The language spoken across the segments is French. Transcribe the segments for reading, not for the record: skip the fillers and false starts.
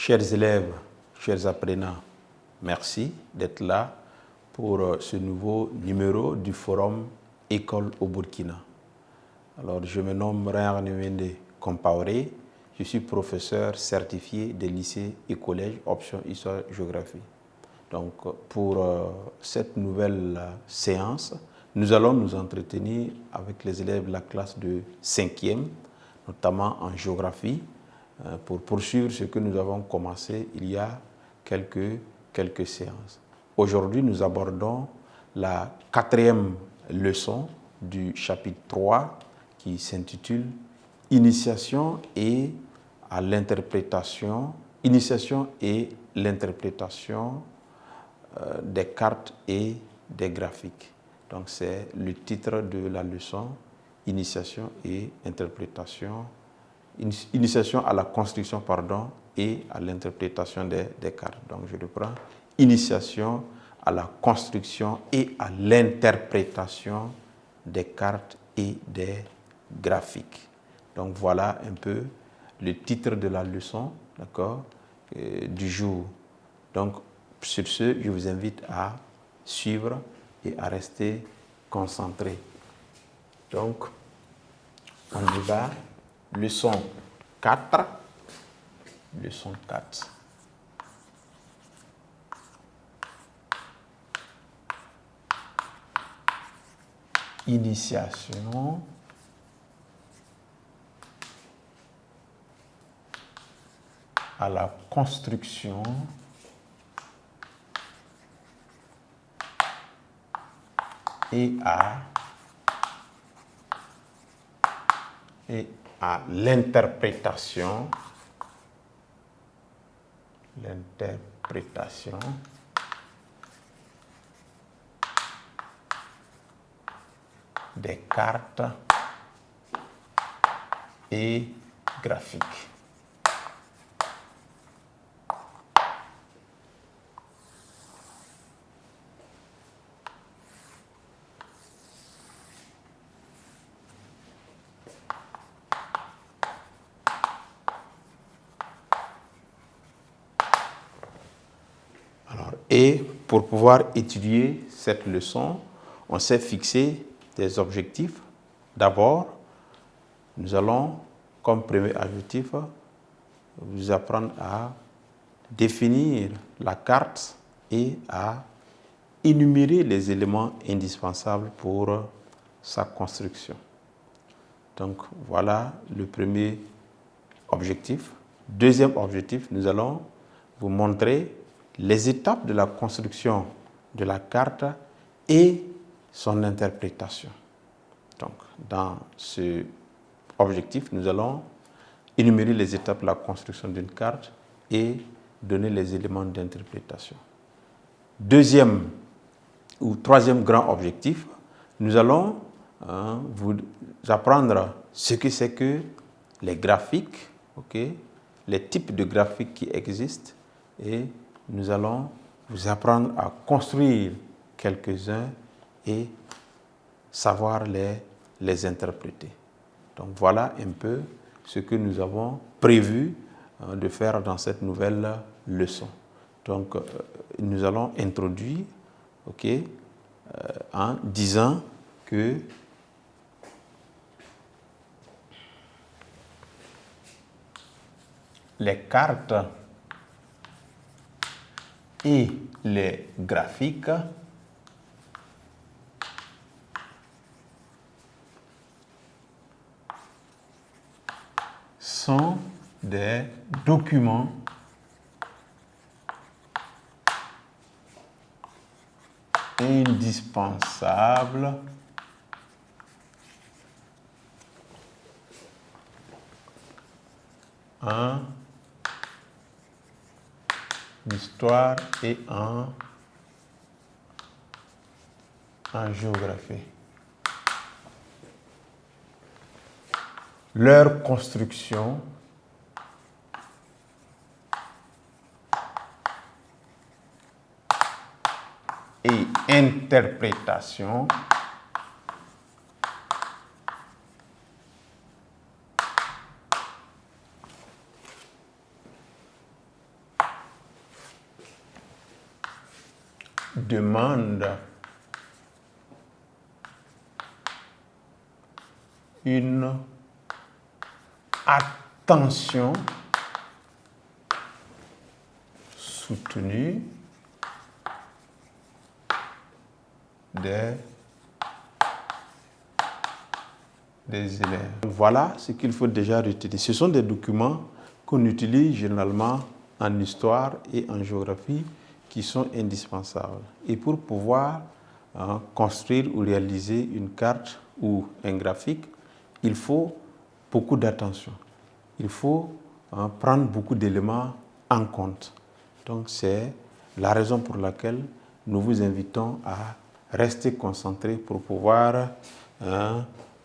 Chers élèves, chers apprenants, merci d'être là pour ce nouveau numéro du forum École au Burkina. Alors, je me nomme Ryan Nwende Compaoré, je suis professeur certifié des lycées et collèges, option Histoire-Géographie. Donc, pour cette nouvelle séance, nous allons nous entretenir avec les élèves de la classe de 5e, notamment en géographie, pour poursuivre ce que nous avons commencé il y a quelques séances. Aujourd'hui, nous abordons la 4e leçon du chapitre 3 qui s'intitule « Initiation et l'interprétation des cartes et des graphiques ». Donc, c'est le titre de la leçon « Initiation et interprétation ». Initiation à la construction, et à l'interprétation des cartes. Donc, je reprends. Initiation à la construction et à l'interprétation des cartes et des graphiques. Donc, voilà un peu le titre de la leçon, d'accord, du jour. Donc, sur ce, je vous invite à suivre et à rester concentrés. Donc, on y va. Leçon 4. Leçon 4. Initiation à la construction et à l'interprétation des cartes et graphiques. Et pour pouvoir étudier cette leçon, on s'est fixé des objectifs. D'abord, nous allons, comme premier objectif, vous apprendre à définir la carte et à énumérer les éléments indispensables pour sa construction. Donc, voilà le premier objectif. Deuxième objectif, nous allons vous montrer les étapes de la construction de la carte et son interprétation. Donc, dans ce objectif, nous allons énumérer les étapes de la construction d'une carte et donner les éléments d'interprétation. Deuxième ou troisième grand objectif, nous allons vous apprendre ce que c'est que les graphiques, les types de graphiques qui existent, et nous allons vous apprendre à construire quelques-uns et savoir les interpréter. Donc voilà un peu ce que nous avons prévu de faire dans cette nouvelle leçon. Donc nous allons introduire en disant que les cartes et les graphiques sont des documents indispensables en histoire et en géographie. Leur construction et interprétation demande une attention soutenue des élèves. Voilà ce qu'il faut déjà retenir. Ce sont des documents qu'on utilise généralement en histoire et en géographie qui sont indispensables. Et pour pouvoir construire ou réaliser une carte ou un graphique, il faut beaucoup d'attention. Il faut prendre beaucoup d'éléments en compte. Donc c'est la raison pour laquelle nous vous invitons à rester concentrés pour pouvoir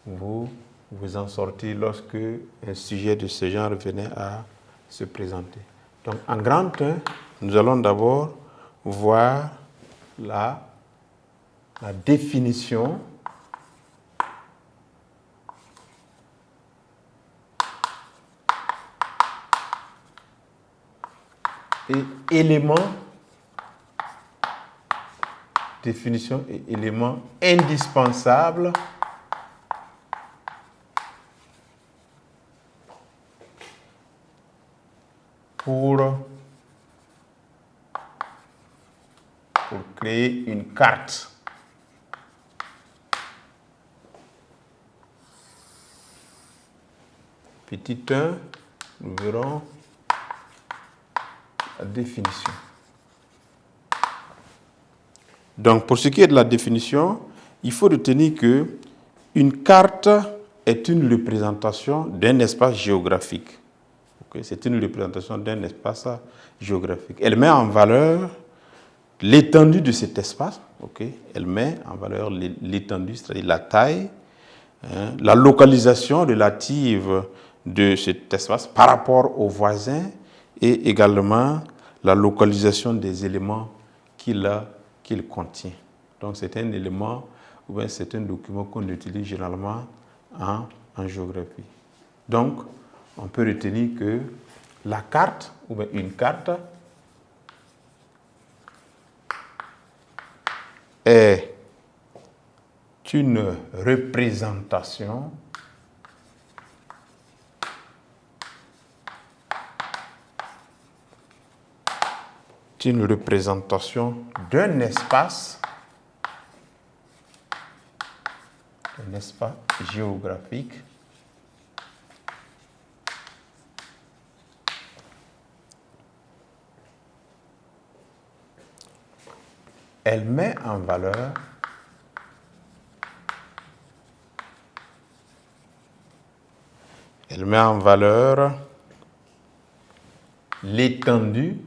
vous en sortir lorsque un sujet de ce genre venait à se présenter. Donc en grand 1, nous allons d'abord voir la définition et éléments indispensables pour créer une carte. Petit 1, nous verrons la définition. Donc, pour ce qui est de la définition, il faut retenir que une carte est une représentation d'un espace géographique. Okay? C'est une représentation d'un espace géographique. Elle met en valeur l'étendue de cet espace. Okay? Elle met en valeur l'étendue, c'est-à-dire la taille, la localisation relative de cet espace par rapport aux voisins et également la localisation des éléments qu'il contient. Donc c'est un élément ou bien c'est un document qu'on utilise généralement en géographie. Donc on peut retenir que la carte ou bien une carte est une représentation d'un espace géographique elle met en valeur l'étendue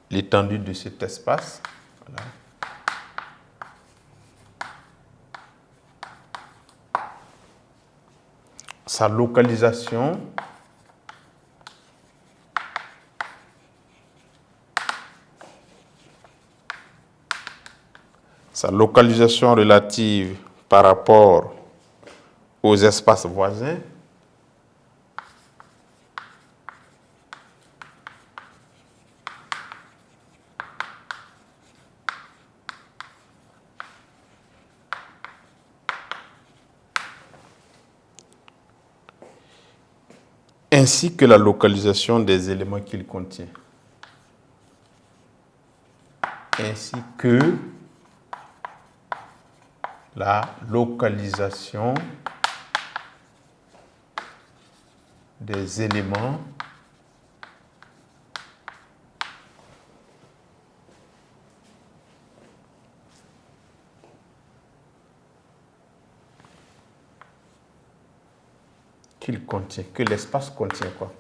de cet espace. Voilà. Sa localisation relative par rapport aux espaces voisins. Ainsi que la localisation des éléments qu'il contient. Ainsi que la localisation des éléments qu'il contient, que l'espace contient quoi,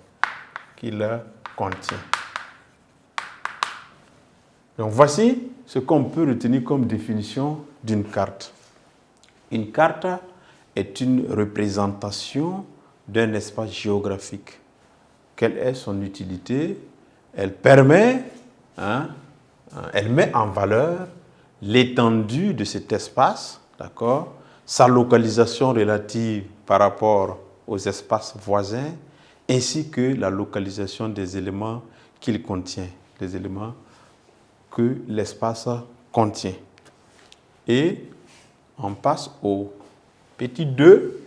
qu'il contient. Donc voici ce qu'on peut retenir comme définition d'une carte. Une carte est une représentation d'un espace géographique. Quelle est son utilité? Elle permet, elle met en valeur l'étendue de cet espace, d'accord, sa localisation relative par rapport aux espaces voisins ainsi que la localisation des éléments qu'il contient, les éléments que l'espace contient. Et on passe au petit 2.